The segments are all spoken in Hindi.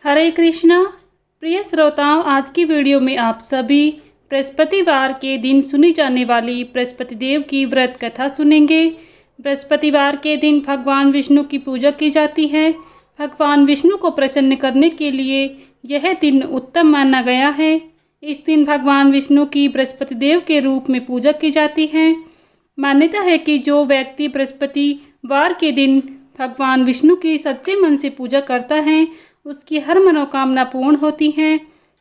हरे कृष्णा। प्रिय श्रोताओं, आज की वीडियो में आप सभी बृहस्पतिवार के दिन सुनी जाने वाली बृहस्पति देव की व्रत कथा सुनेंगे। बृहस्पतिवार के दिन भगवान विष्णु की पूजा की जाती है। भगवान विष्णु को प्रसन्न करने के लिए यह दिन उत्तम माना गया है। इस दिन भगवान विष्णु की बृहस्पति देव के रूप में पूजा की जाती है। मान्यता है कि जो व्यक्ति बृहस्पतिवार के दिन भगवान विष्णु की सच्चे मन से पूजा करता है उसकी हर मनोकामना पूर्ण होती है।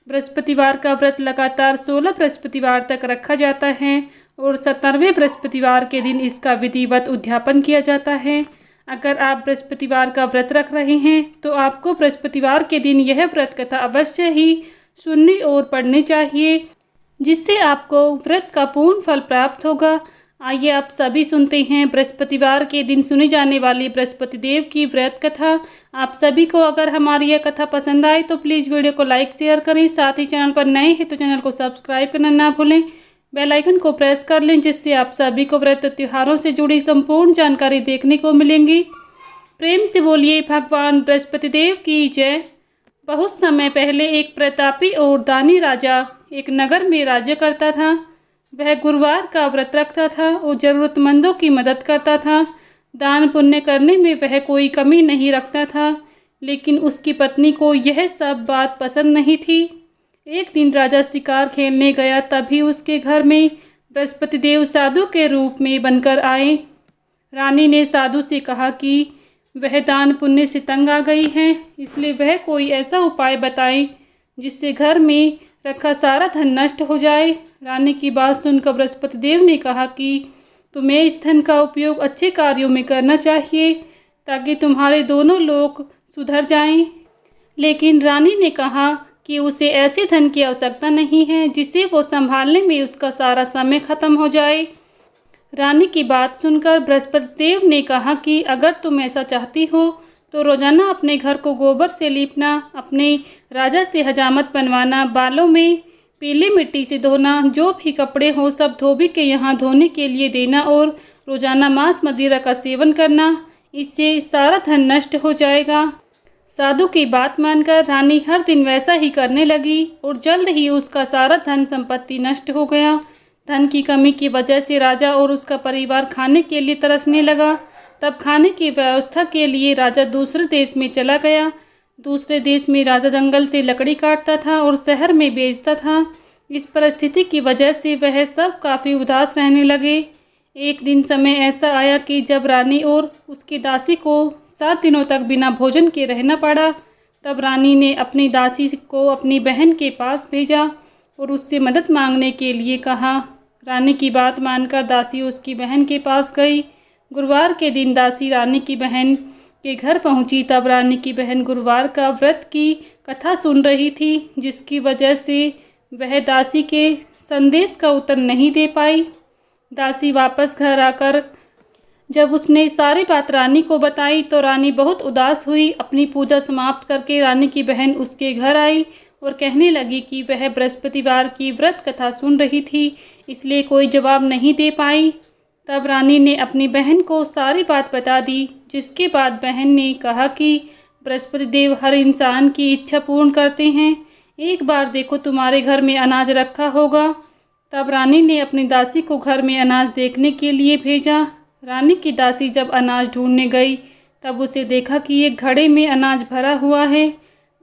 बृहस्पतिवार का व्रत लगातार 16 बृहस्पतिवार तक रखा जाता है और 17वें बृहस्पतिवार के दिन इसका विधिवत उद्यापन किया जाता है। अगर आप बृहस्पतिवार का व्रत रख रहे हैं तो आपको बृहस्पतिवार के दिन यह व्रत कथा अवश्य ही सुननी और पढ़नी चाहिए, जिससे आपको व्रत का पूर्ण फल प्राप्त होगा। आइए आप सभी सुनते हैं बृहस्पतिवार के दिन सुनी जाने वाली बृहस्पति देव की व्रत कथा। आप सभी को अगर हमारी यह कथा पसंद आए तो प्लीज़ वीडियो को लाइक शेयर करें। साथ ही चैनल पर नए हैं तो चैनल को सब्सक्राइब करना ना भूलें। बेल आइकन को प्रेस कर लें, जिससे आप सभी को व्रत त्योहारों से जुड़ी संपूर्ण जानकारी देखने को मिलेंगी। प्रेम से बोलिए भगवान बृहस्पति देव की जय। बहुत समय पहले एक प्रतापी और दानी राजा एक नगर में राज्य करता था। वह गुरुवार का व्रत रखता था और ज़रूरतमंदों की मदद करता था। दान पुण्य करने में वह कोई कमी नहीं रखता था, लेकिन उसकी पत्नी को यह सब बात पसंद नहीं थी। एक दिन राजा शिकार खेलने गया, तभी उसके घर में बृहस्पति देव साधु के रूप में बनकर आए। रानी ने साधु से कहा कि वह दान पुण्य से तंग आ गई है, इसलिए वह कोई ऐसा उपाय बताए जिससे घर में रखा सारा धन नष्ट हो जाए। रानी की बात सुनकर बृहस्पति देव ने कहा कि तुम्हें इस धन का उपयोग अच्छे कार्यों में करना चाहिए ताकि तुम्हारे दोनों लोग सुधर जाएं। लेकिन रानी ने कहा कि उसे ऐसे धन की आवश्यकता नहीं है जिसे वो संभालने में उसका सारा समय खत्म हो जाए। रानी की बात सुनकर बृहस्पति देव ने कहा कि अगर तुम ऐसा चाहती हो तो रोजाना अपने घर को गोबर से लीपना, अपने राजा से हजामत बनवाना, बालों में पीली मिट्टी से धोना, जो भी कपड़े हो सब धोबी के यहाँ धोने के लिए देना और रोजाना मांस मदिरा का सेवन करना। इससे सारा धन नष्ट हो जाएगा। साधु की बात मानकर रानी हर दिन वैसा ही करने लगी और जल्द ही उसका सारा धन संपत्ति नष्ट हो गया। धन की कमी की वजह से राजा और उसका परिवार खाने के लिए तरसने लगा। तब खाने की व्यवस्था के लिए राजा दूसरे देश में चला गया। दूसरे देश में राजा जंगल से लकड़ी काटता था और शहर में बेचता था। इस परिस्थिति की वजह से वह सब काफ़ी उदास रहने लगे। एक दिन समय ऐसा आया कि जब रानी और उसकी दासी को 7 दिनों तक बिना भोजन के रहना पड़ा। तब रानी ने अपनी दासी को अपनी बहन के पास भेजा और उससे मदद मांगने के लिए कहा। रानी की बात मानकर दासी उसकी बहन के पास गई। गुरुवार के दिन दासी रानी की बहन के घर पहुंची। तब रानी की बहन गुरुवार का व्रत की कथा सुन रही थी, जिसकी वजह से वह दासी के संदेश का उत्तर नहीं दे पाई। दासी वापस घर आकर जब उसने सारी बात रानी को बताई तो रानी बहुत उदास हुई। अपनी पूजा समाप्त करके रानी की बहन उसके घर आई और कहने लगी कि वह बृहस्पतिवार की व्रत कथा सुन रही थी, इसलिए कोई जवाब नहीं दे पाई। तब रानी ने अपनी बहन को सारी बात बता दी, जिसके बाद बहन ने कहा कि बृहस्पति देव हर इंसान की इच्छा पूर्ण करते हैं। एक बार देखो, तुम्हारे घर में अनाज रखा होगा। तब रानी ने अपनी दासी को घर में अनाज देखने के लिए भेजा। रानी की दासी जब अनाज ढूंढने गई तब उसे देखा कि एक घड़े में अनाज भरा हुआ है।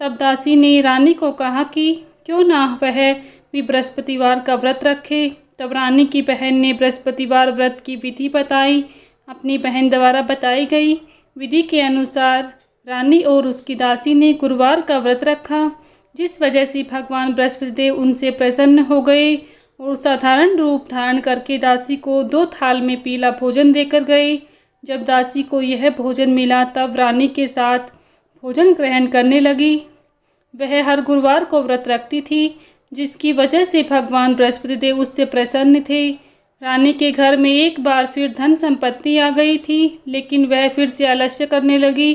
तब दासी ने रानी को कहा कि क्यों ना वह भी बृहस्पतिवार का व्रत रखे। तब रानी की बहन ने बृहस्पतिवार व्रत की विधि बताई। अपनी बहन द्वारा बताई गई विधि के अनुसार रानी और उसकी दासी ने गुरुवार का व्रत रखा, जिस वजह से भगवान बृहस्पति देव उनसे प्रसन्न हो गए और साधारण रूप धारण करके दासी को 2 थाल में पीला भोजन देकर गए। जब दासी को यह भोजन मिला तब रानी के साथ भोजन ग्रहण करने लगी। वह हर गुरुवार को व्रत रखती थी, जिसकी वजह से भगवान बृहस्पति देव उससे प्रसन्न थे। रानी के घर में एक बार फिर धन संपत्ति आ गई थी, लेकिन वह फिर से आलस्य करने लगी।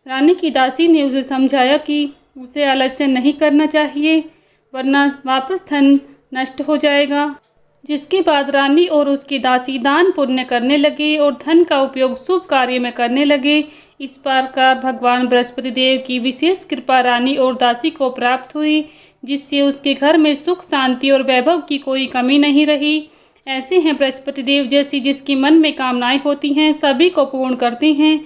रानी की दासी ने उसे समझाया कि उसे आलस्य नहीं करना चाहिए, वरना वापस धन नष्ट हो जाएगा। जिसके बाद रानी और उसकी दासी दान पुण्य करने लगे और धन का उपयोग शुभ कार्य में करने लगे। इस प्रकार भगवान बृहस्पति देव की विशेष कृपा रानी और दासी को प्राप्त हुई, जिससे उसके घर में सुख शांति और वैभव की कोई कमी नहीं रही। ऐसे हैं बृहस्पति देव जैसी जिसकी मन में कामनाएं होती हैं सभी को पूर्ण करते हैं।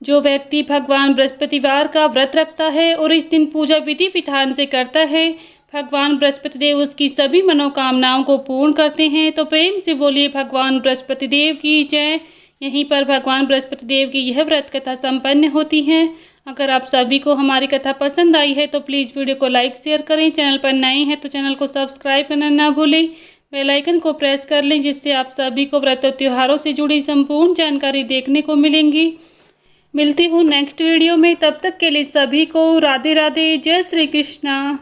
जो व्यक्ति भगवान बृहस्पतिवार का व्रत रखता है और इस दिन पूजा विधि विधान से करता है, भगवान बृहस्पति देव उसकी सभी मनोकामनाओं को पूर्ण करते हैं। तो प्रेम से बोलिए भगवान बृहस्पति देव की जय। यहीं पर भगवान बृहस्पति देव की यह व्रत कथा संपन्न होती है। अगर आप सभी को हमारी कथा पसंद आई है तो प्लीज़ वीडियो को लाइक शेयर करें। चैनल पर नए हैं तो चैनल को सब्सक्राइब करना ना भूलें। बेल आइकन को प्रेस कर लें, जिससे आप सभी को व्रत और त्योहारों से जुड़ी संपूर्ण जानकारी देखने को मिलेंगी। मिलती हूँ नेक्स्ट वीडियो में, तब तक के लिए सभी को राधे राधे, जय श्री कृष्णा।